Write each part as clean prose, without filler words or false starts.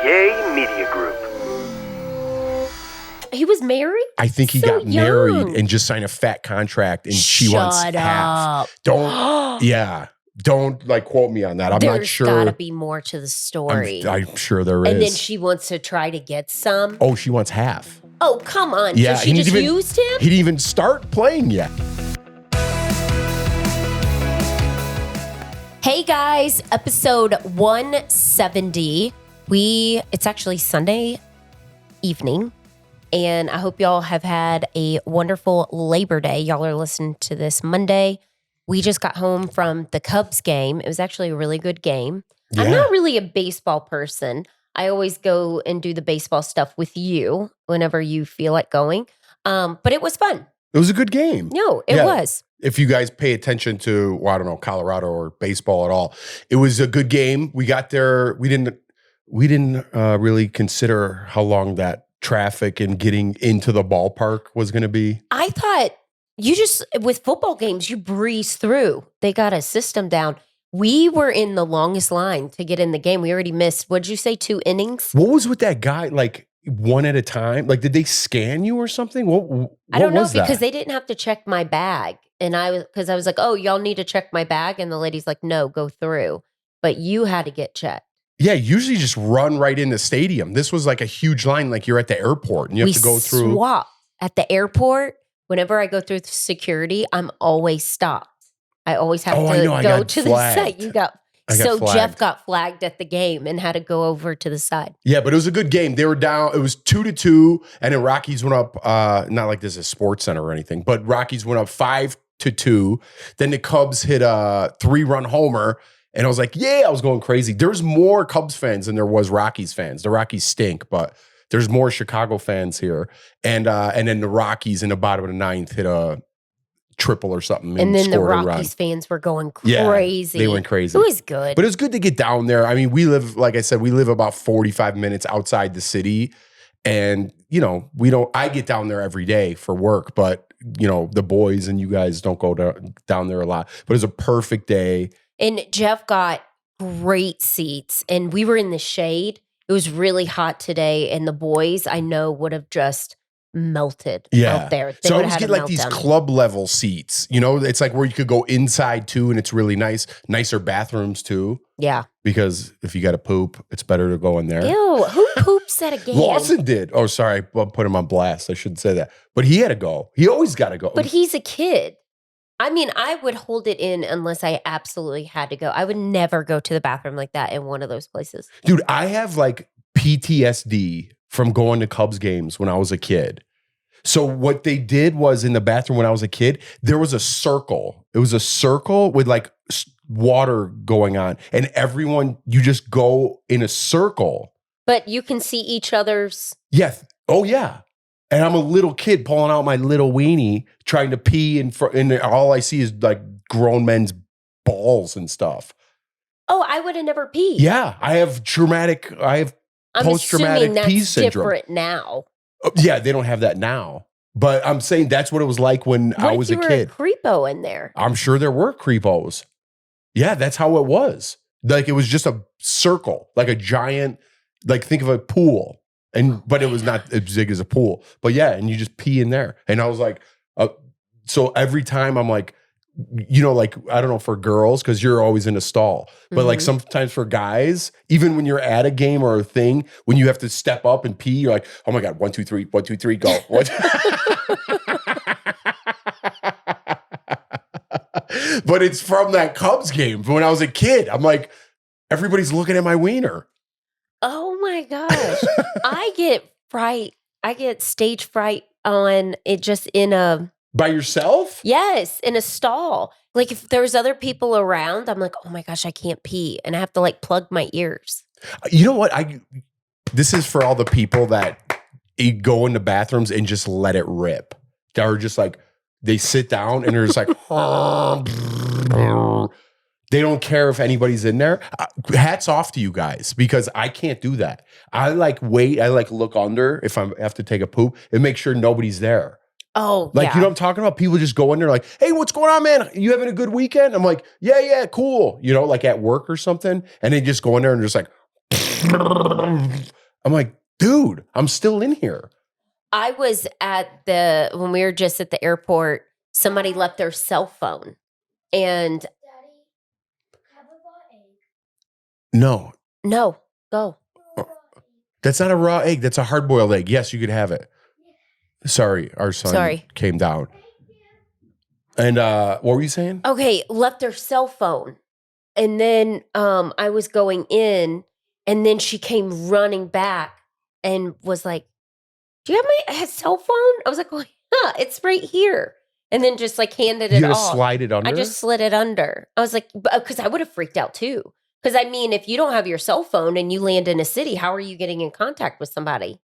Gay Media Group. He was married? I think he got married and just signed a fat contract, and she wants half. Don't like quote me on that. I'm not sure. There's got to be more to the story. I'm sure there is. And then she wants to try to get some. Oh, she wants half. Oh, come on. Yeah, so she just used him? He didn't even start playing yet. Hey guys, episode 170. It's actually Sunday evening, and I hope y'all have had a wonderful Labor Day. Y'all are listening to this Monday. We just got home from the Cubs game. It was actually a really good game. Yeah. I'm not really a baseball person. I always go and do the baseball stuff with you whenever you feel like going. But it was fun. It was a good game. No, it was. If you guys pay attention to, well, I don't know, Colorado or baseball at all, it was a good game. We got there. We didn't really consider how long that traffic and getting into the ballpark was going to be. I thought with football games, you breeze through. They got a system down. We were in the longest line to get in the game. We already missed, what'd you say, 2 innings? What was with that guy, like one at a time? Like, did they scan you or something? What I don't know, was that? because they didn't have to check my bag. And I was like, oh, y'all need to check my bag. And the lady's like, no, go through. But you had to get checked. Yeah, usually just run right in the stadium. This was like a huge line, like you're at the airport and you have to go through. Swap at the airport. Whenever I go through security, I'm always stopped. I always have to go to the side. Jeff got flagged at the game and had to go over to the side. Yeah, but it was a good game. They were down. It was 2-2, and then Rockies went up. Not like this is Sports Center or anything, but Rockies went up 5-2. Then the Cubs hit a 3-run homer, and I was like, "Yeah!" I was going crazy. There's more Cubs fans than there was Rockies fans. The Rockies stink, but there's more Chicago fans here. And then the Rockies in the bottom of the 9th hit a triple or something. And then the Rockies fans were going crazy. Yeah, they went crazy. It was good. But it was good to get down there. I mean, like I said, we live about 45 minutes outside the city. And, I get down there every day for work, but, the boys and you guys don't go down there a lot. But it was a perfect day. And Jeff got great seats, and we were in the shade. It was really hot today, and the boys, I know, would have just melted out there. So I always get like these club level seats. It's like where you could go inside too, and it's really nice. Nicer bathrooms too. Yeah. Because if you got to poop, it's better to go in there. Ew, who poops at a game? Lawson did. Oh, sorry. I'll put him on blast. I shouldn't say that. But he had to go. He always got to go. But he's a kid. I mean, I would hold it in unless I absolutely had to go. I would never go to the bathroom like that in one of those places. Dude, I have like PTSD from going to Cubs games when I was a kid. So what they did was in the bathroom when I was a kid, there was a circle. It was a circle with like water going on. And you just go in a circle. But you can see each other's. Yeah. Oh, yeah. And I'm a little kid pulling out my little weenie, trying to pee and all I see is like grown men's balls and stuff. Oh, I would have never peed. Yeah. I have post-traumatic pee syndrome. Different now. Yeah, they don't have that now. But I'm saying that's what it was like when I was a kid. What if you were a creepo in there? I'm sure there were creepos. Yeah, that's how it was. Like it was just a circle, like a giant, like think of a pool. But it was not as big as a pool. But yeah, and you just pee in there. And I was like, so every time I'm like, like, I don't know, for girls, because you're always in a stall. But like sometimes for guys, even when you're at a game or a thing, when you have to step up and pee, you're like, oh my God, 1, 2, 3, 1, 2, 3, go. But it's from that Cubs game when I was a kid. I'm like, everybody's looking at my wiener. Oh my gosh. I get stage fright on it just in a... By yourself? Yes, in a stall. Like if there's other people around, I'm like, oh my gosh, I can't pee. And I have to like plug my ears. You know what? This is for all the people that go into bathrooms and just let it rip. They're just like, they sit down and they're just like, they don't care if anybody's in there. Hats off to you guys, because I can't do that. I like wait. I like look under if I have to take a poop and make sure nobody's there. Oh, like, you know what I'm talking about? People just go in there like, hey, what's going on, man? You having a good weekend? I'm like, yeah, cool. Like at work or something. And they just go in there and just like, I'm like, dude, I'm still in here. I was when we were just at the airport, somebody left their cell phone and No, go. that's not a raw egg. That's a hard-boiled egg. Yes, you could have it. Sorry, our son came down. And what were you saying? Okay, left their cell phone. And then I was going in, and then she came running back and was like, do you have my cell phone? I was like, well, yeah, it's right here. And then just like handed it off. You just slide it under? I just slid it under. I was like, because I would have freaked out too. Because I mean, if you don't have your cell phone and you land in a city, how are you getting in contact with somebody?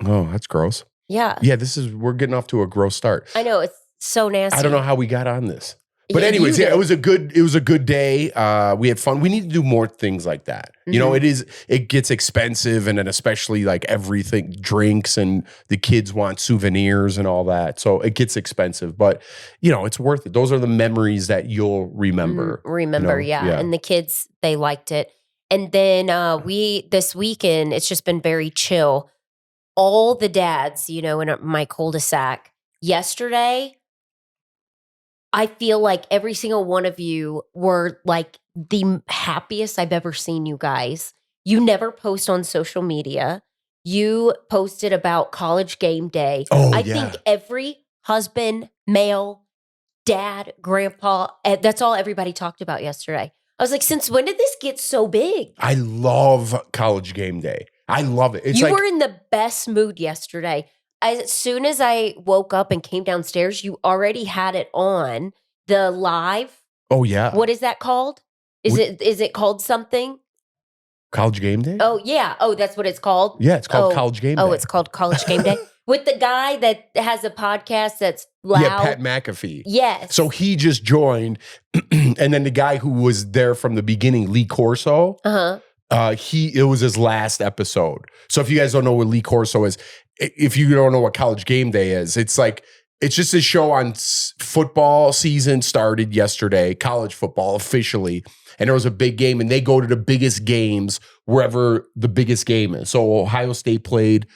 Oh, that's gross. Yeah. Yeah, we're getting off to a gross start. I know, it's so nasty. I don't know how we got on this. But anyways, it was a good day. We had fun. We need to do more things like that. Mm-hmm. You know, it gets expensive, and then especially like everything, drinks, and the kids want souvenirs and all that. So it gets expensive, but you know, it's worth it. Those are the memories that you'll remember. Yeah. And the kids, they liked it. And then this weekend, it's just been very chill. All the dads, you know, in my cul-de-sac yesterday, I feel like every single one of you were like the happiest I've ever seen you guys. You never post on social media. You posted about College GameDay. Oh, I think every husband, male, dad, grandpa, that's all everybody talked about yesterday. I was like, since when did this get so big? I love College GameDay. I love it. You were in the best mood yesterday. As soon as I woke up and came downstairs, you already had it on the live. Oh yeah. What is that called? Is it called something? College GameDay? Oh yeah. Oh, that's what it's called? Yeah, it's called College GameDay. Oh, it's called College GameDay. With the guy that has a podcast that's loud. Yeah, Pat McAfee. Yes. So he just joined, and then the guy who was there from the beginning, Lee Corso. It was his last episode. So if you guys don't know what Lee Corso is, if you don't know what College GameDay is, it's just a show on football season started yesterday, college football officially, and there was a big game, and they go to the biggest games wherever the biggest game is. So Ohio State played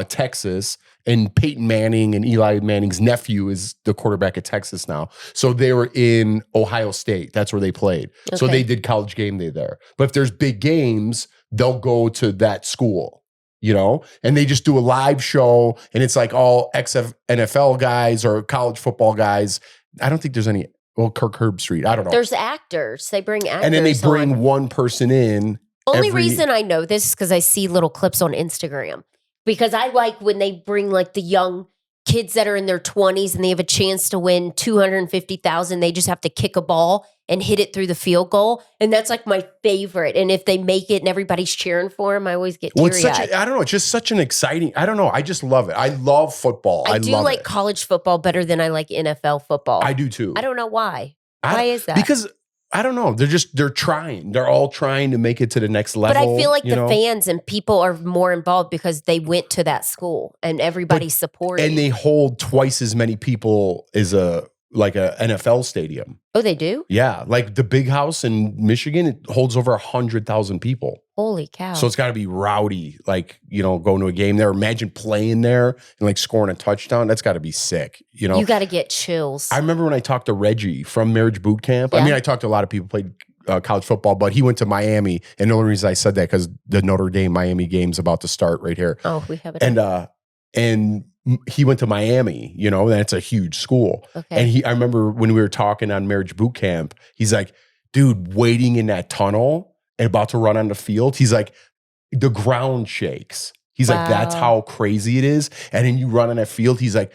Texas, and Peyton Manning and Eli Manning's nephew is the quarterback at Texas now. So they were in Ohio State. That's where they played. Okay. So they did College GameDay there. But if there's big games, they'll go to that school, you know? And they just do a live show, and it's like all ex-NFL guys or college football guys. I don't think there's any, Kirk Herbstreit. I don't know. There's actors. They bring actors. And then they bring one person in. Only reason I know this is because I see little clips on Instagram. Because I like when they bring like the young kids that are in their 20s and they have a chance to win $250,000. They just have to kick a ball and hit it through the field goal. And that's like my favorite. And if they make it and everybody's cheering for them, I always get teary-eyed. I don't know. It's just such an exciting, I don't know. I just love it. I love football. I do like college football better than I like NFL football. I do too. I don't know why. Why is that? Because I don't know. They're trying. They're all trying to make it to the next level. But I feel like the fans and people are more involved because they went to that school and everybody's supporting. And they hold twice as many people as a NFL stadium. Oh, they do? Yeah. Like the Big House in Michigan, it holds over 100,000 people. Holy cow. So it's got to be rowdy, like, you know, going to a game there. Imagine playing there and like scoring a touchdown. That's got to be sick, you know? You got to get chills. I remember when I talked to Reggie from Marriage Boot Camp. Yeah. I mean, I talked to a lot of people who played college football, but he went to Miami. And the only reason I said that because the Notre Dame Miami game's about to start right here. Oh, we have it. And he went to Miami, you know, and it's a huge school. Okay. And I remember when we were talking on Marriage Boot Camp, he's like, dude, waiting in that tunnel and about to run on the field. He's like, the ground shakes. He's like, that's how crazy it is. And then you run on that field. He's like,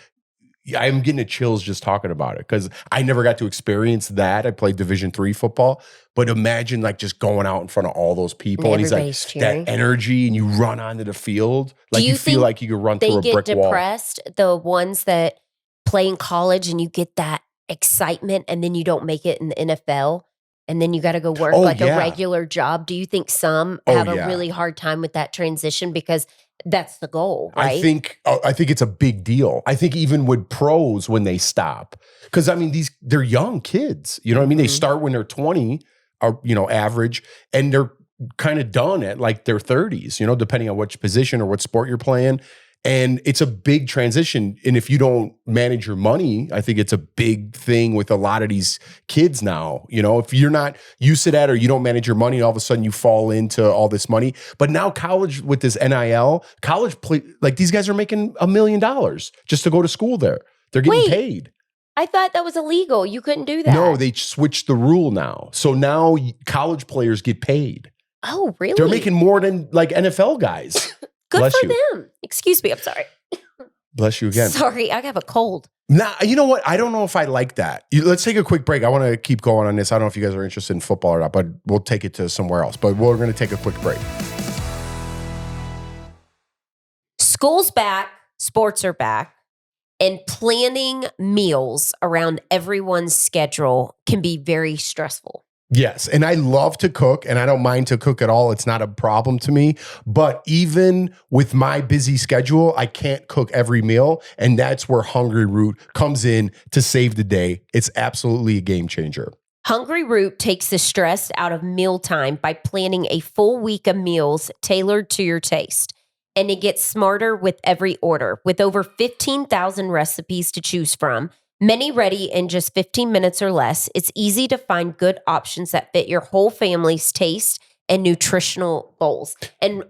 I'm getting the chills just talking about it because I never got to experience that. I played Division III football, but imagine like just going out in front of all those people and he's like cheering. That energy, and you run onto the field like you feel like you could run through a brick wall. They get depressed, the ones that play in college, and you get that excitement, and then you don't make it in the NFL, and then you got to go work a regular job. Do you think some have a really hard time with that transition because that's the goal, right? I think it's a big deal. I think even with pros when they stop, because I mean they're young kids. You know what I mean? They start when they're 20, or you know, average, and they're kind of done at like their 30s, depending on which position or what sport you're playing. And it's a big transition. And if you don't manage your money, I think it's a big thing with a lot of these kids now. If you're not used to that or you don't manage your money, all of a sudden you fall into all this money. But now college with this NIL, like these guys are making $1 million just to go to school there. They're getting paid. I thought that was illegal. You couldn't do that. No, they switched the rule now. So now college players get paid. Oh, really? They're making more than like NFL guys. Good Bless for you. them. Excuse me. I'm sorry. Bless you again. Sorry, I have a cold. Nah, you know what? I don't know if I like that. Let's take a quick break. I want to keep going on this. I don't know if you guys are interested in football or not, but we'll take it to somewhere else. But we're going to take a quick break. School's back. Sports are back. And planning meals around everyone's schedule can be very stressful. Yes. And I love to cook and I don't mind to cook at all. It's not a problem to me. But even with my busy schedule, I can't cook every meal. And that's where Hungryroot comes in to save the day. It's absolutely a game changer. Hungryroot takes the stress out of mealtime by planning a full week of meals tailored to your taste. And it gets smarter with every order. With over 15,000 recipes to choose from, many ready in just 15 minutes or less, it's easy to find good options that fit your whole family's taste and nutritional goals. And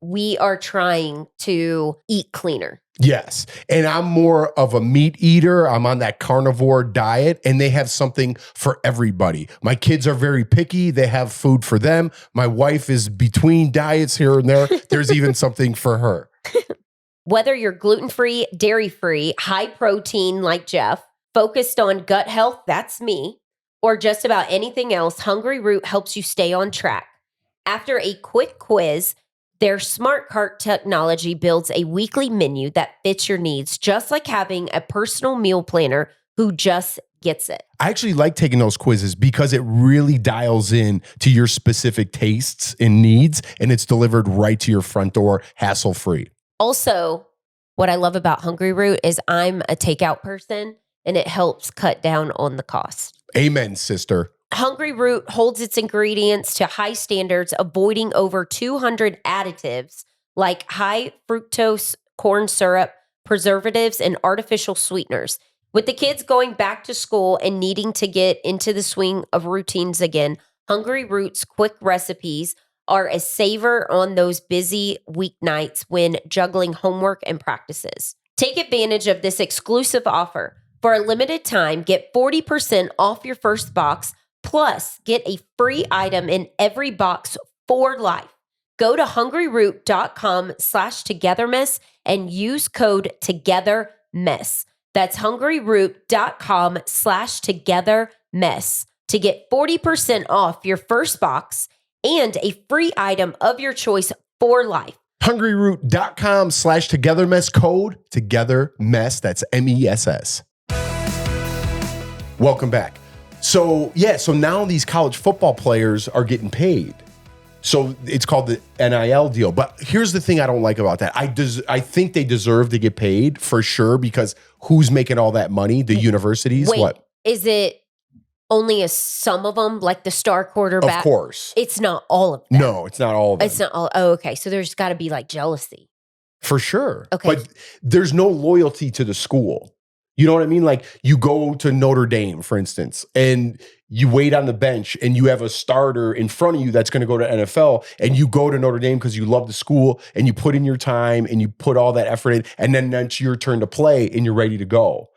we are trying to eat cleaner. Yes. And I'm more of a meat eater. I'm on that carnivore diet and they have something for everybody. My kids are very picky. They have food for them. My wife is between diets here and there. There's even something for her. Whether you're gluten-free, dairy-free, high protein like Jeff, focused on gut health, that's me, or just about anything else, Hungryroot helps you stay on track. After a quick quiz, their smart cart technology builds a weekly menu that fits your needs, just like having a personal meal planner who just gets it. I actually like taking those quizzes because it really dials in to your specific tastes and needs, and it's delivered right to your front door, hassle-free. Also, what I love about Hungryroot is I'm a takeout person, and it helps cut down on the cost. Amen, sister. Hungryroot holds its ingredients to high standards, avoiding over 200 additives like high fructose corn syrup, preservatives, and artificial sweeteners. With the kids going back to school and needing to get into the swing of routines again, Hungryroot's quick recipes are a saver on those busy weeknights when juggling homework and practices. Take advantage of this exclusive offer. For a limited time, get 40% off your first box, plus get a free item in every box for life. Go to hungryroot.com/togetherness and use code TOGETHERMESS. That's hungryroot.com/togetherness to get 40% off your first box and a free item of your choice for life. Hungryroot.com/togetherness, code TOGETHERMESS. That's MESS. Welcome back. So now these college football players are getting paid. So it's called the NIL deal. But here's the thing I don't like about that. I think they deserve to get paid for sure, because who's making all that money? The universities? Wait, what? Is it only some of them, like the star quarterback? Of course. It's not all of them. No, it's not all of them. It's not all. Oh, okay. So there's got to be like jealousy. For sure. Okay. But there's no loyalty to the school. You know what I mean? Like you go to Notre Dame, for instance, and you wait on the bench and you have a starter in front of you that's going to go to NFL, and you go to Notre Dame because you love the school and you put in your time and you put all that effort in, and then it's your turn to play and you're ready to go.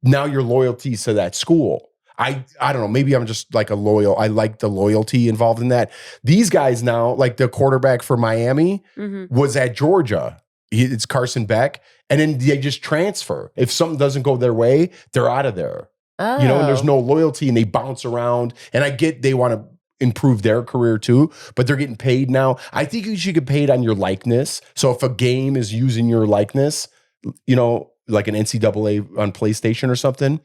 Now your loyalty to that school. I don't know. Maybe I'm just like I like the loyalty involved in that. These guys now, like the quarterback for Miami was at Georgia. It's Carson Beck. And then they just transfer. If something doesn't go their way, they're out of there. Oh. You know, and there's no loyalty and they bounce around. And I get they want to improve their career too, but they're getting paid now. I think you should get paid on your likeness. So if a game is using your likeness, you know, like an NCAA on PlayStation or something,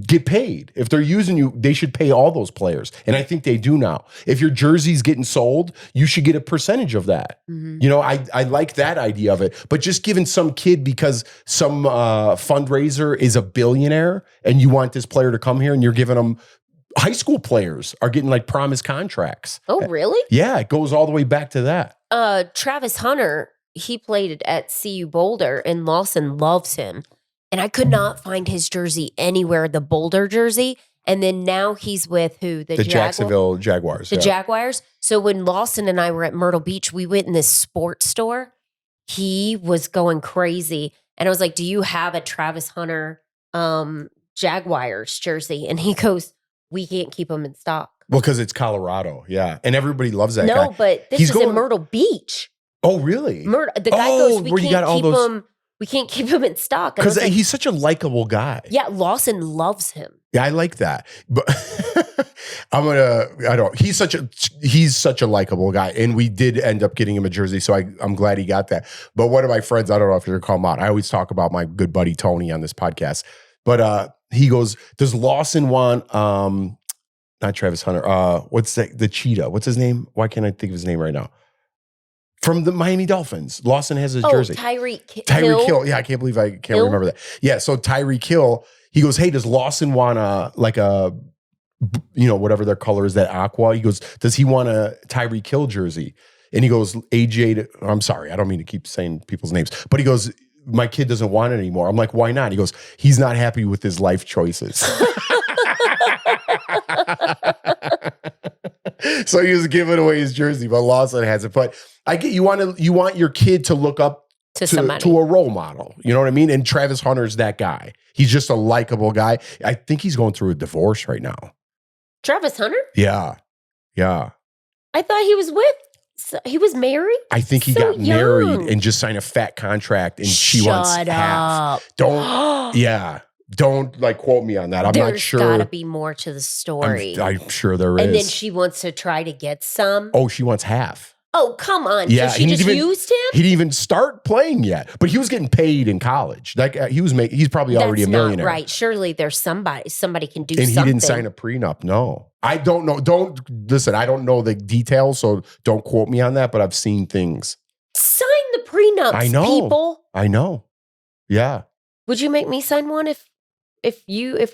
get paid. If they're using you, they should pay all those players. And I think they do now. If your jersey's getting sold, you should get a percentage of that. You know, I like that idea of it. But just giving some kid because some fundraiser is a billionaire and you want this player to come here and you're giving them high school players are getting like promise contracts. Oh, really? Yeah, it goes all the way back to that. Travis Hunter, he played at CU Boulder, and Lawson loves him. And I could not find his jersey anywhere, the Boulder jersey. And then now he's with who? The Jacksonville Jaguars. The Jaguars. So when Lawson and I were at Myrtle Beach, we went in this sports store. He was going crazy. And I was like, do you have a Travis Hunter Jaguars jersey? And he goes, we can't keep them in stock. Well, because it's Colorado. Yeah. And everybody loves that guy. No, but this is in Myrtle Beach. Oh, really? The guy goes, we can't keep him in stock. Because he's such a likable guy. Yeah, Lawson loves him. Yeah, I like that. But he's such a likable guy. And we did end up getting him a jersey, so I'm glad he got that. But one of my friends, I don't know if you're gonna call him out. I always talk about my good buddy Tony on this podcast. But he goes, does Lawson want not Travis Hunter, what's the cheetah? What's his name? Why can't I think of his name right now? From the Miami Dolphins. Lawson has his jersey. Tyreek Hill. Yeah, I can't believe I can't remember that. Yeah, so Tyreek Hill, he goes, hey, does Lawson want whatever their color is, that aqua? He goes, does he want a Tyreek Hill jersey? And he goes, I'm sorry, I don't mean to keep saying people's names, but he goes, my kid doesn't want it anymore. I'm like, why not? He goes, he's not happy with his life choices. So he was giving away his jersey, but Lawson has it. But I get you want your kid to look up to a role model. You know what I mean? And Travis Hunter's that guy. He's just a likable guy. I think he's going through a divorce right now. Travis Hunter? Yeah. Yeah. I thought he was married? I think he got married and just signed a fat contract, and she wants half. Don't like quote me on that. I'm not sure. There's got to be more to the story. I'm sure there is. And then she wants to try to get some. Oh, she wants half. Oh, come on. Yeah, so she just used him? He didn't even start playing yet, but he was getting paid in college. Like he's probably already a millionaire. Not right. Surely there's somebody can do something. And he didn't sign a prenup. No. I don't know. Listen, I don't know the details, so don't quote me on that, but I've seen things. Sign the prenups, I know. people. I know. Yeah. Would you make me sign one if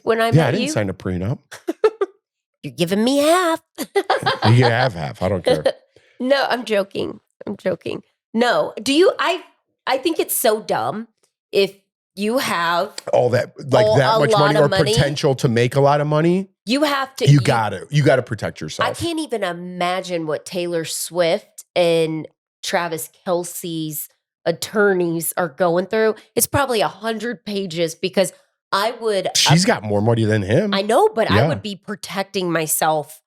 when I met you? Yeah, I didn't sign a prenup. You're giving me half. You can have half. I don't care. No, I'm joking. No. Do you I think it's so dumb if you have all that much money or potential to make a lot of money. You have to. You got to protect yourself. I can't even imagine what Taylor Swift and Travis Kelce's attorneys are going through. It's probably 100 pages because She's got more money than him. I know, but I would be protecting myself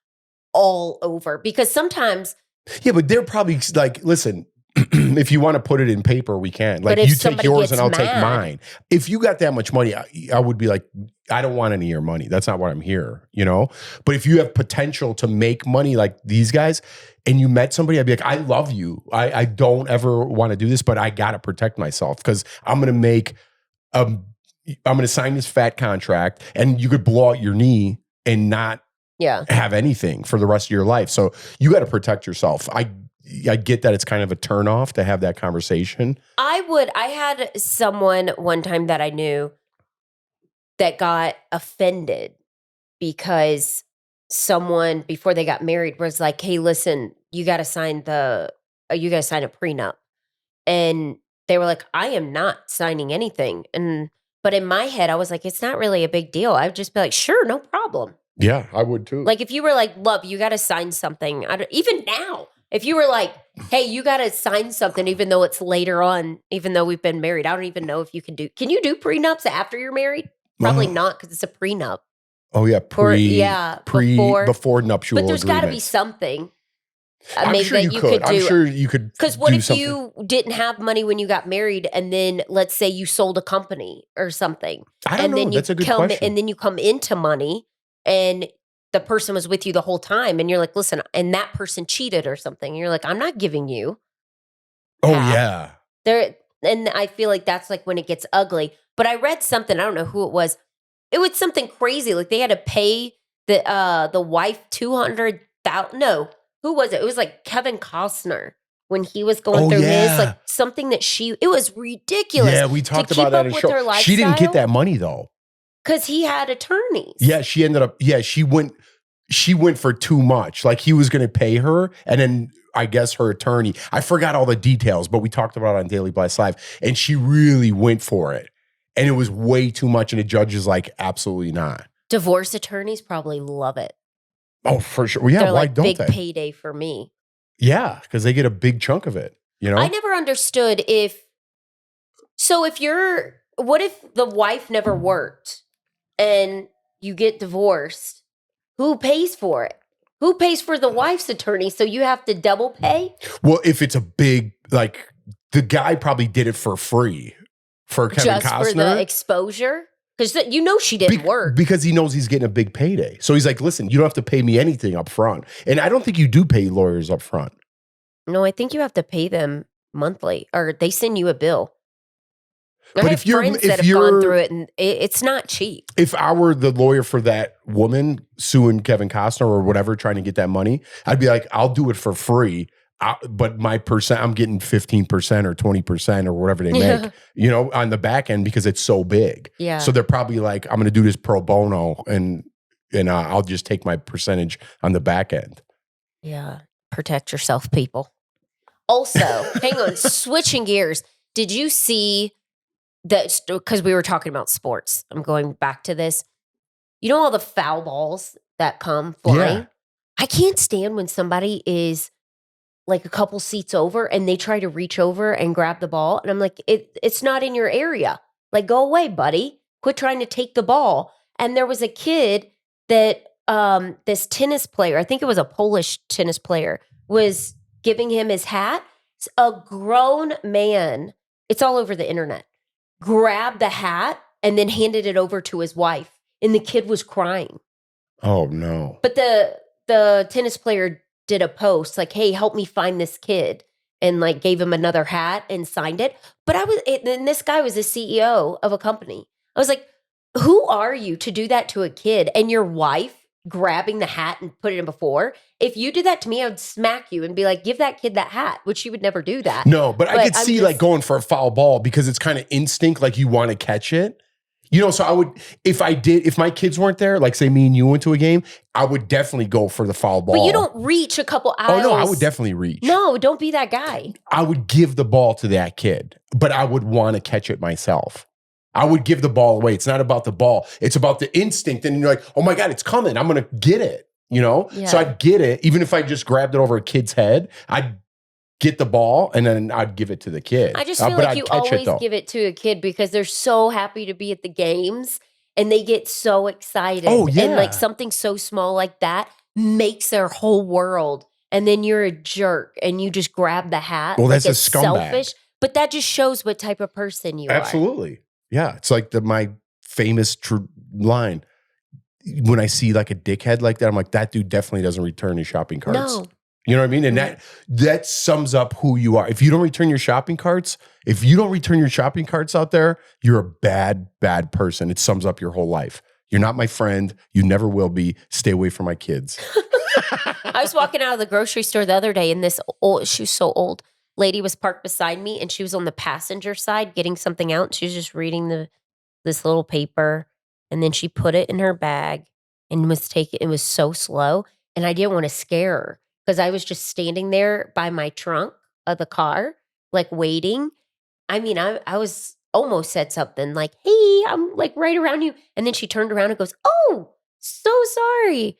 all over because sometimes. Yeah, but they're probably like, listen, if you want to put it in paper, we can. Like, you take yours and I'll take mine. If you got that much money, I would be like, I don't want any of your money. That's not why I'm here, you know? But if you have potential to make money like these guys and you met somebody, I'd be like, I love you. I don't ever want to do this, but I got to protect myself because I'm going to sign this fat contract and you could blow out your knee and not have anything for the rest of your life. So you got to protect yourself. I get that it's kind of a turnoff to have that conversation. I had someone one time that I knew that got offended because someone before they got married was like, hey, listen, you got to sign a prenup. And they were like, I am not signing anything. But in my head, I was like, it's not really a big deal. I would just be like, sure, no problem. Yeah, I would too. Like if you were like, love, you got to sign something. Even now, if you were like, hey, you got to sign something, even though it's later on, even though we've been married, I don't even know if you can you do prenups after you're married? Probably not because it's a prenup. Oh yeah, before nuptial. But there's got to be something. I'm sure you could. I'm sure you could. Because what if you didn't have money when you got married, and then let's say you sold a company or something, I don't know. That's a good question. And then you come into money, and the person was with you the whole time, and you're like, listen, and that person cheated or something, and you're like, I'm not giving you. Oh yeah. And I feel like that's like when it gets ugly. But I read something. I don't know who it was. It was something crazy. Like they had to pay the wife $200,000. No. Who was it? It was like Kevin Costner when he was going through his, like something that it was ridiculous. Yeah, we talked about that in the show. She didn't get that money though. Because he had attorneys. Yeah, she ended up, she went she went for too much. Like he was going to pay her, and then I guess her attorney, I forgot all the details, but we talked about it on Daily Blast Live, and she really went for it. And it was way too much, and the judge is like, absolutely not. Divorce attorneys probably love it. Oh, for sure. Well, yeah, They're why like, don't big they? payday for me. Yeah, because they get a big chunk of it, you know? I never understood what if the wife never worked and you get divorced? Who pays for it? Who pays for the wife's attorney? So you have to double pay? Well, if it's a big, like, the guy probably did it for free for Kevin Just Costner. for the exposure? Because she didn't work. Because he knows he's getting a big payday. So he's like, listen, you don't have to pay me anything up front. And I don't think you do pay lawyers up front. No, I think you have to pay them monthly, or they send you a bill. But I have friends that have gone through it, and it's not cheap. If I were the lawyer for that woman suing Kevin Costner or whatever, trying to get that money, I'd be like, I'll do it for free. But my percent, I'm getting 15% or 20% or whatever they make, you know, on the back end because it's so big. Yeah. So they're probably like, I'm going to do this pro bono and I'll just take my percentage on the back end. Yeah. Protect yourself, people. Also, hang on, switching gears. Did you see that? Because we were talking about sports. I'm going back to this. You know all the foul balls that come flying? Yeah. I can't stand when somebody is like a couple seats over and they try to reach over and grab the ball. And I'm like, it's not in your area. Like, go away, buddy. Quit trying to take the ball. And there was a kid that this tennis player, I think it was a Polish tennis player, was giving him his hat. A grown man, it's all over the internet, grabbed the hat and then handed it over to his wife. And the kid was crying. Oh, no. But the tennis player did a post like, hey, help me find this kid, and like gave him another hat and signed it. But then this guy was the CEO of a company. I was like, who are you to do that to a kid? And your wife grabbing the hat and put it in before. If you did that to me, I would smack you and be like, give that kid that hat, which she would never do that. No, but I could see like going for a foul ball because it's kind of instinct, like you want to catch it. You know, so I would, if my kids weren't there, like say me and you went to a game, I would definitely go for the foul ball. But you don't reach a couple aisles. Oh, no, I would definitely reach. No, don't be that guy. I would give the ball to that kid, but I would want to catch it myself. I would give the ball away. It's not about the ball. It's about the instinct. And you're like, oh my God, it's coming. I'm going to get it, you know? Yeah. So I'd get it. Even if I just grabbed it over a kid's head, I'd get the ball and then I'd give it to the kid. I just feel like you always give it to a kid because they're so happy to be at the games and they get so excited. Oh, yeah. And like something so small like that makes their whole world. And then you're a jerk and you just grab the hat. Well, that's like a scumbag. Selfish, but that just shows what type of person you are. Absolutely. Yeah. It's like my famous line. When I see like a dickhead like that, I'm like, that dude definitely doesn't return his shopping carts. No. You know what I mean? And that sums up who you are. If you don't return your shopping carts, out there, you're a bad, bad person. It sums up your whole life. You're not my friend. You never will be. Stay away from my kids. I was walking out of the grocery store the other day and she was so old, lady was parked beside me and she was on the passenger side getting something out. She was just reading this little paper and then she put it in her bag and it was so slow and I didn't want to scare her. Because I was just standing there by my trunk of the car, like waiting. I mean, I was almost said something like, hey, I'm like right around you. And then she turned around and goes, oh, so sorry.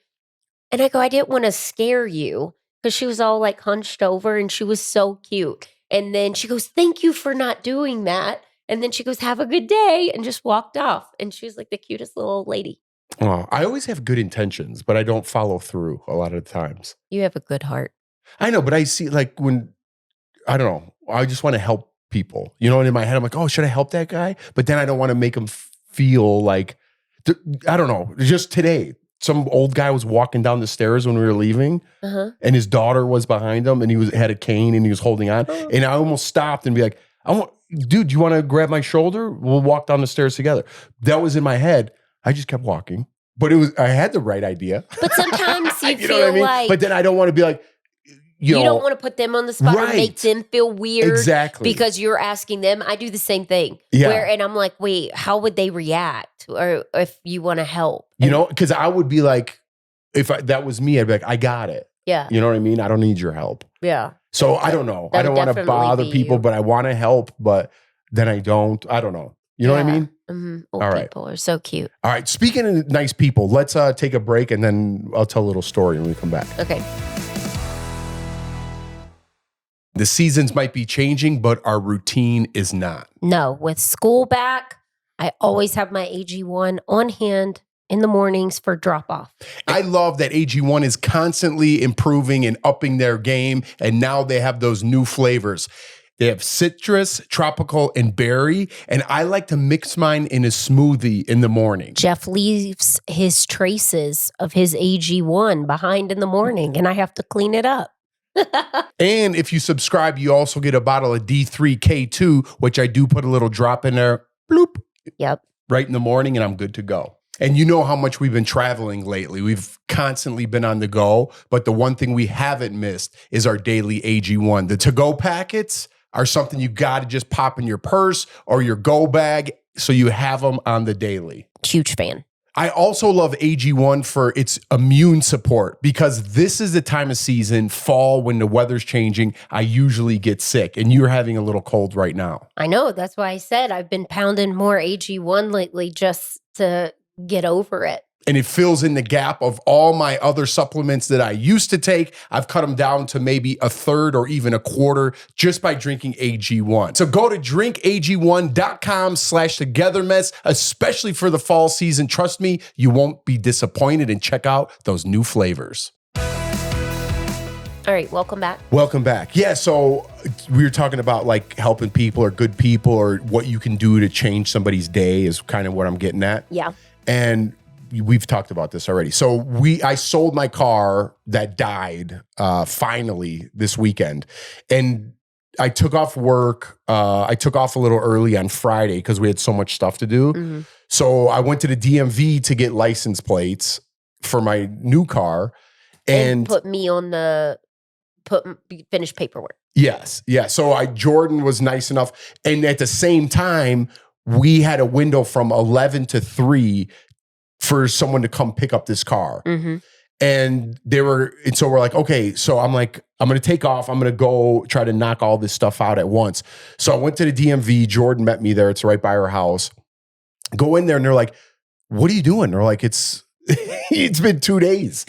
And I go, I didn't want to scare you. Because she was all like hunched over and she was so cute. And then she goes, thank you for not doing that. And then she goes, have a good day. And just walked off. And she was like the cutest little old lady. Oh, I always have good intentions, but I don't follow through a lot of the times. You have a good heart. I know, but I see like when, I don't know, I just want to help people. You know, and in my head, I'm like, oh, should I help that guy? But then I don't want to make him feel like, I don't know, just today, some old guy was walking down the stairs when we were leaving and his daughter was behind him and he had a cane and he was holding on. And I almost stopped and be like, dude, you want to grab my shoulder? We'll walk down the stairs together. That was in my head. I just kept walking, but I had the right idea. But sometimes you, you feel know what I mean? like, but then I don't want to be like, you don't want to put them on the spot or make them feel weird. Exactly. Because you're asking them. I do the same thing. Yeah. And I'm like, wait, how would they react? Or if you want to help? You know, because I would be like, if that was me, I'd be like, I got it. Yeah. You know what I mean? I don't need your help. Yeah. So I don't know. That I don't want to definitely bother be people, you. but I want to help, but then I don't. I don't know. You know what I mean? Old All right. people are so cute. All right. Speaking of nice people, let's take a break and then I'll tell a little story when we come back. Okay. The seasons might be changing, but our routine is not. No, with school back, I always have my AG1 on hand in the mornings for drop off. I love that AG1 is constantly improving and upping their game. And now they have those new flavors. They have citrus, tropical, and berry. And I like to mix mine in a smoothie in the morning. Jeff leaves his traces of his AG1 behind in the morning, and I have to clean it up. And if you subscribe, you also get a bottle of D3K2, which I do put a little drop in there. Bloop. Yep. Right in the morning, and I'm good to go. And you know how much we've been traveling lately. We've constantly been on the go. But the one thing we haven't missed is our daily AG1. The to-go packets are something you got to just pop in your purse or your go bag so you have them on the daily. Huge fan. I also love AG1 for its immune support because this is the time of season, fall, when the weather's changing. I usually get sick, and you're having a little cold right now. I know. That's why I said I've been pounding more AG1 lately just to get over it. And it fills in the gap of all my other supplements that I used to take. I've cut them down to maybe a third or even a quarter just by drinking AG1. So go to drinkag1.com/togetherness, especially for the fall season. Trust me, you won't be disappointed, and check out those new flavors. All right, welcome back. Welcome back. Yeah, so we were talking about like helping people or good people or what you can do to change somebody's day is kind of what I'm getting at. Yeah. And we've talked about this already. So I sold my car that died finally this weekend. And I took off work. I took off a little early on Friday because we had so much stuff to do. Mm-hmm. So I went to the DMV to get license plates for my new car. And put me on the finished paperwork. Yes. Yeah. So Jordan was nice enough. And at the same time, we had a window from 11 to 3 for someone to come pick up this car. Mm-hmm. And so we're like, okay, so I'm like, I'm going to take off. I'm going to go try to knock all this stuff out at once. So I went to the DMV. Jordan met me there. It's right by her house. Go in there and they're like, what are you doing? They're like, it's been 2 days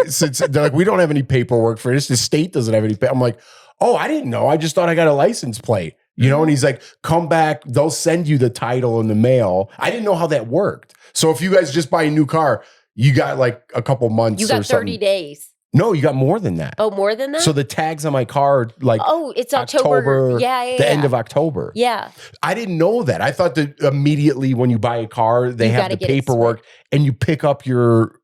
since they're like, we don't have any paperwork for this. The state doesn't have any. I'm like, oh, I didn't know. I just thought I got a license plate, you know? And he's like, come back. They'll send you the title in the mail. I didn't know how that worked. So if you guys just buy a new car, you got like a couple months. You got 30 days. No, you got more than that. Oh, more than that? So the tags on my car are like, it's October. Yeah. The end of October. Yeah. I didn't know that. I thought that immediately when you buy a car, they have the paperwork and you pick up your,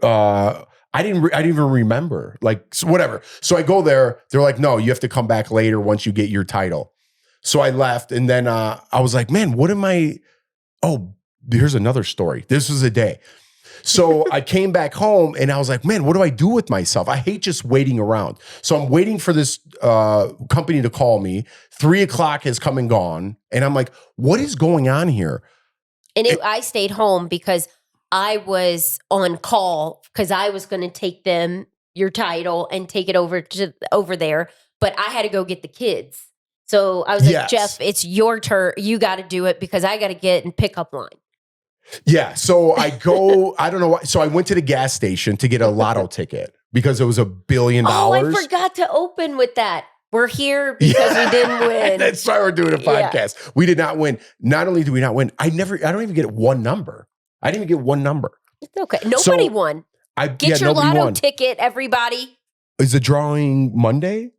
I didn't even remember, like, so whatever. So I go there. They're like, no, you have to come back later once you get your title. So I left. And then I was like, man, what am I? Oh, here's another story. This was a day. So I came back home and I was like, man, what do I do with myself? I hate just waiting around. So I'm waiting for this company to call me. 3:00 has come and gone. And I'm like, what is going on here? And I stayed home because I was on call because I was going to take them your title and take it over there. But I had to go get the kids. So I was like, Jeff, it's your turn. You got to do it because I got to get in pickup line. Yeah. So I go, I don't know why. So I went to the gas station to get a lotto ticket because it was $1 billion. Oh, I forgot to open with that. We're here because we didn't win. That's why we're doing a podcast. Yeah. We did not win. Not only did we not win, I don't even get one number. I didn't even get one number. It's okay. Nobody won. Get your lotto ticket, everybody. Is the drawing Monday?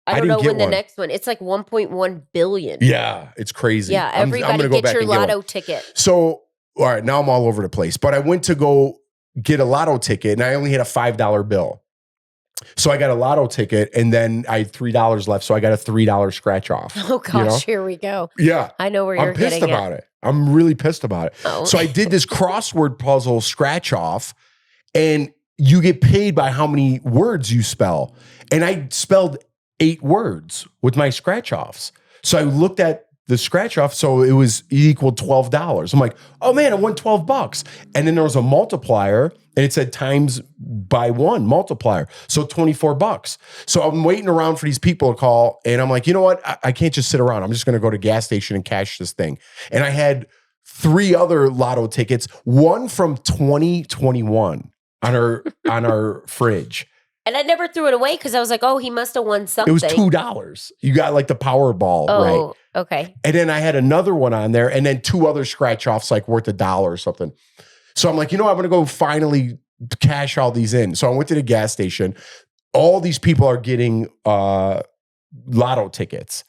I don't know when the next one. It's like 1.1 billion. Yeah, it's crazy. Yeah, everybody get your lotto ticket. So, all right, now I'm all over the place. But I went to go get a lotto ticket, and I only had a $5 bill. So I got a lotto ticket, and then I had $3 left, so I got a $3 scratch off. Oh, gosh, Here we go. Yeah. I know where you're getting I'm pissed about it. I'm really pissed about it. Oh. So I did this crossword puzzle scratch off, and you get paid by how many words you spell. And I spelled 8 words with my scratch offs. So I looked at the scratch off. So it equaled $12. I'm like, oh man, I won $12. And then there was a multiplier and it said times by 1 multiplier. So $24. So I'm waiting around for these people to call. And I'm like, you know what? I can't just sit around. I'm just going to go to gas station and cash this thing. And I had 3 other lotto tickets, one from 2021 on our fridge. And I never threw it away because I was like, oh, he must have won something. It was $2. You got like the Powerball, right? Oh, okay. And then I had another one on there and then 2 other scratch offs like worth $1 or something. So I'm like, I'm going to go finally cash all these in. So I went to the gas station. All these people are getting lotto tickets.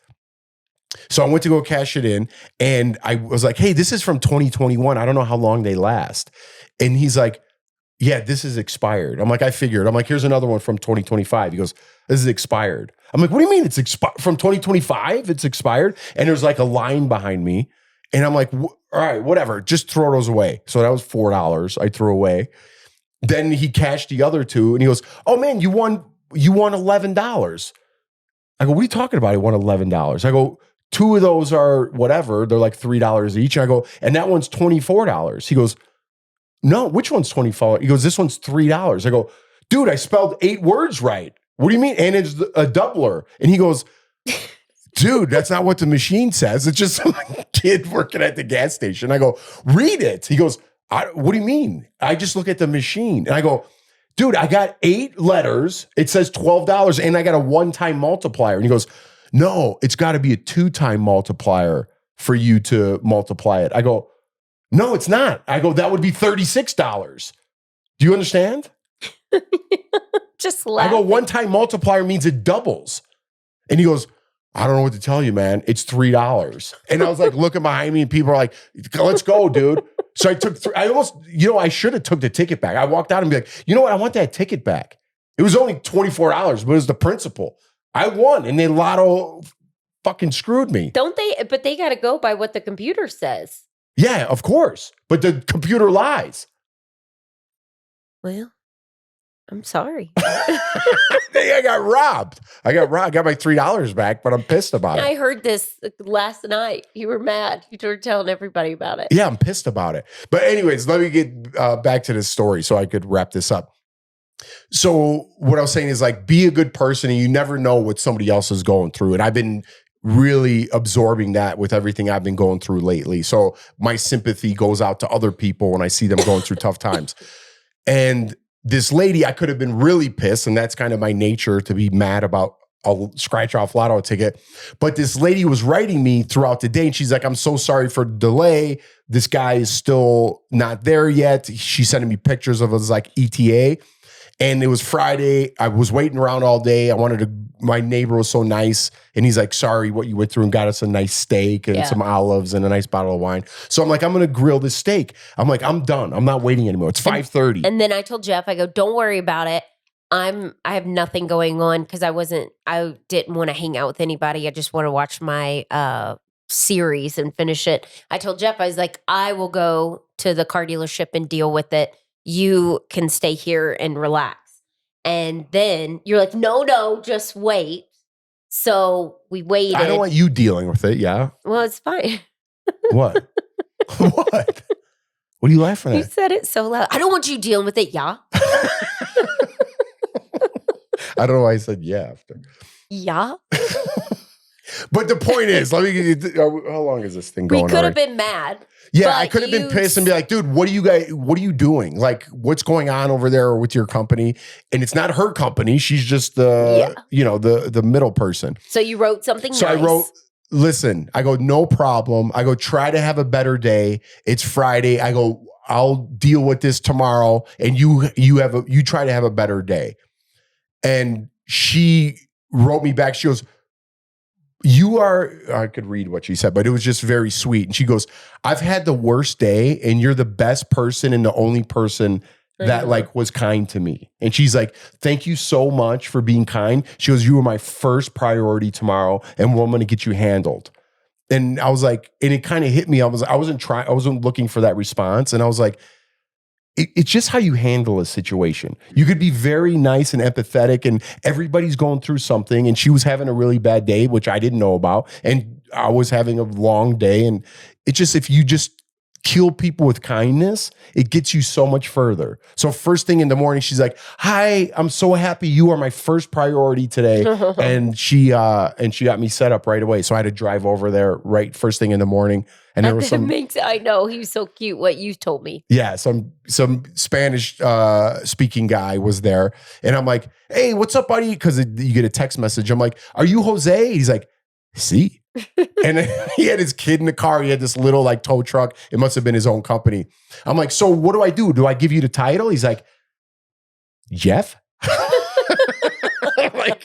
So I went to go cash it in and I was like, hey, this is from 2021. I don't know how long they last. And he's like, yeah, this is expired. I'm like, I figured. I'm like, here's another one from 2025. He goes, this is expired. I'm like, what do you mean it's expired? From 2025, it's expired? And there's like a line behind me. And I'm like, all right, whatever. Just throw those away. So that was $4 I threw away. Then he cashed the other 2 and he goes, oh man, you won $11. I go, what are you talking about? I won $11. I go, 2 of those are whatever. They're like $3 each. I go, and that one's $24. He goes, no, which one's $24? He goes, this one's $3. I go, dude, I spelled 8 words right. What do you mean? And it's a doubler. And he goes, dude, that's not what the machine says. It's just some kid working at the gas station. I go, read it. He goes, what do you mean? I just look at the machine. And I go, dude, I got 8 letters. It says $12 and I got a one-time multiplier. And he goes, no, it's got to be a 2-time multiplier for you to multiply it. I go, no, it's not. I go, that would be $36. Do you understand? Just laugh. I go, one-time multiplier means it doubles. And he goes, I don't know what to tell you, man. It's $3. And I was like looking behind me and people are like, let's go, dude. So I took, I almost, I should have took the ticket back. I walked out and be like, you know what? I want that ticket back. It was only $24, but it was the principal. I won and they lotto fucking screwed me. Don't they? But they got to go by what the computer says. Yeah, of course. But the computer lies. Well, I'm sorry. I got robbed. I got my $3 back, but I'm pissed about it. I heard this last night. You were mad. You were telling everybody about it. Yeah, I'm pissed about it. But anyways, let me get back to this story so I could wrap this up. So what I was saying is like, be a good person and you never know what somebody else is going through. And I've been really absorbing that with everything I've been going through lately. So my sympathy goes out to other people when I see them going through tough times. And this lady, I could have been really pissed, and that's kind of my nature to be mad about a scratch off lotto ticket. But this lady was writing me throughout the day, and she's like, I'm so sorry for the delay. This guy is still not there yet. She's sending me pictures of his like ETA. And it was Friday. I was waiting around all day. My neighbor was so nice. And he's like, sorry what you went through, and got us a nice steak and some olives and a nice bottle of wine. So I'm like, I'm going to grill this steak. I'm like, I'm done. I'm not waiting anymore. It's 5:30. And then I told Jeff, I go, don't worry about it. I have nothing going on because I didn't want to hang out with anybody. I just want to watch my series and finish it. I told Jeff, I was like, I will go to the car dealership and deal with it. You can stay here and relax. And then you're like, no, just wait. So we waited. I don't want you dealing with it. Yeah. Well, it's fine. What? What? What are you laughing at? You said it so loud. I don't want you dealing with it. Yeah. I don't know why I said yeah after. Yeah. But the point is, let me get you, how long is this thing going on? We could have been mad. Yeah, I could have been pissed and be like, dude, what are you doing? Like, what's going on over there with your company? And it's not her company. She's just the middle person. So you wrote something So nice. I wrote, listen, I go, no problem. I go, try to have a better day. It's Friday. I go, I'll deal with this tomorrow. And you try to have a better day. And she wrote me back. She goes, I could read what she said, but it was just very sweet. And she goes, I've had the worst day and you're the best person and the only person that like was kind to me. And she's like, thank you so much for being kind. She goes, you were my first priority tomorrow and I'm going to get you handled. And I was like, and it kind of hit me. I wasn't looking for that response. And I was like, it's just how you handle a situation. You could be very nice and empathetic and everybody's going through something and she was having a really bad day, which I didn't know about. And I was having a long day. And it just, if you just kill people with kindness, it gets you so much further. So first thing in the morning, she's like, "Hi, I'm so happy. You are my first priority today." And she got me set up right away. So I had to drive over there right first thing in the morning. And there was some, I know, he was so cute. What you told me. yeah, some Spanish speaking guy was there. And I'm like, "Hey, what's up, buddy?" Because you get a text message. I'm like, "Are you Jose?" He's like, "See." And he had his kid in the car. He had this little like tow truck. It must have been his own company. I'm like, "So what do I do? Do I give you the title?" He's like, "Jeff?" I'm like,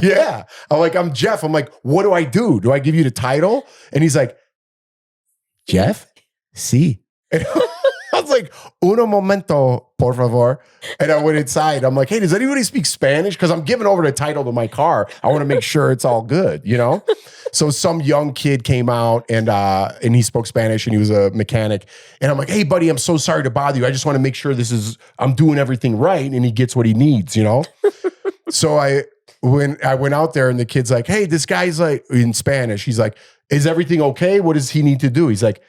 "Yeah." I'm like, "I'm Jeff." I'm like, "What do I do? Do I give you the title?" And he's like, "Jeff? Sí." And I was like, "Uno momento, por favor." And I went inside. I'm like, "Hey, does anybody speak Spanish?" Because I'm giving over the title to my car. I want to make sure it's all good, you know? So some young kid came out and he spoke Spanish and he was a mechanic. And I'm like, "Hey, buddy, I'm so sorry to bother you. I just want to make sure I'm doing everything right." And he gets what he needs, you know? So when I went out there and the kid's like, "Hey, this guy's like," in Spanish, he's like, "Is everything okay? What does he need to do?" He's like,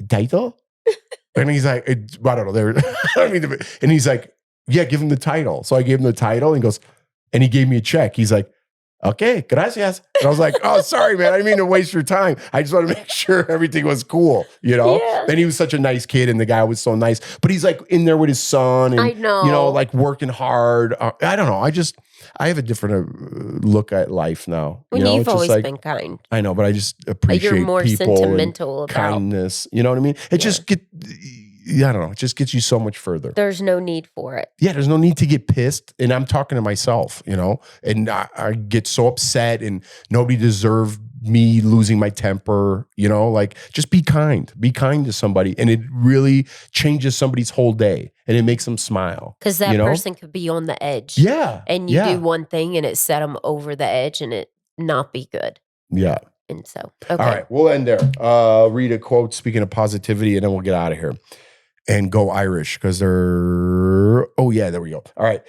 "Title?" And he's like, "I don't know." And he's like, "Yeah, give him the title." So I gave him the title and he goes, and he gave me a check. He's like, "Okay, gracias." And I was like, "Oh, sorry, man. I didn't mean to waste your time. I just want to make sure everything was cool, you know?" Yeah. And he was such a nice kid and the guy was so nice. But he's like in there with his son and, I know. you know, like working hard. I don't know. I have a different look at life now. When you know, you've it's just always like, been kind. I know, but I just appreciate You're more people sentimental and about kindness. You know what I mean? It just I don't know. It just gets you so much further. There's no need for it. Yeah, there's no need to get pissed. And I'm talking to myself, you know, and I get so upset and nobody deserved me losing my temper, you know, like just be kind to somebody. And it really changes somebody's whole day and it makes them smile. Because that you know? person could be on the edge. Yeah. And you do one thing and it set them over the edge and it not be good. Yeah. And so, okay. All right, we'll end there. Read a quote, speaking of positivity, and then we'll get out of here and go Irish because they're, oh yeah, there we go. All right.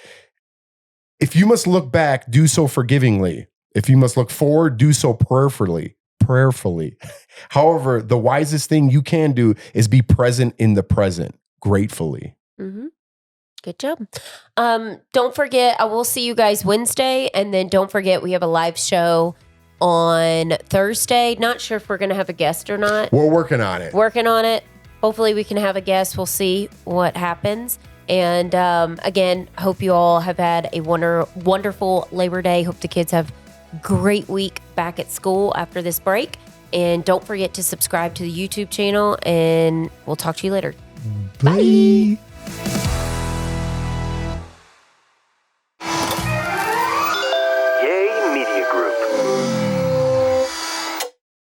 "If you must look back, do so forgivingly. If you must look forward, do so prayerfully. However, the wisest thing you can do is be present in the present, gratefully." Mm-hmm. Good job. Don't forget, I will see you guys Wednesday. And then don't forget, we have a live show on Thursday. Not sure if we're going to have a guest or not. We're working on it. Hopefully we can have a guest. We'll see what happens. And again, hope you all have had a wonderful Labor Day. Hope the kids have a great week back at school after this break. And don't forget to subscribe to the YouTube channel. And we'll talk to you later. Bye.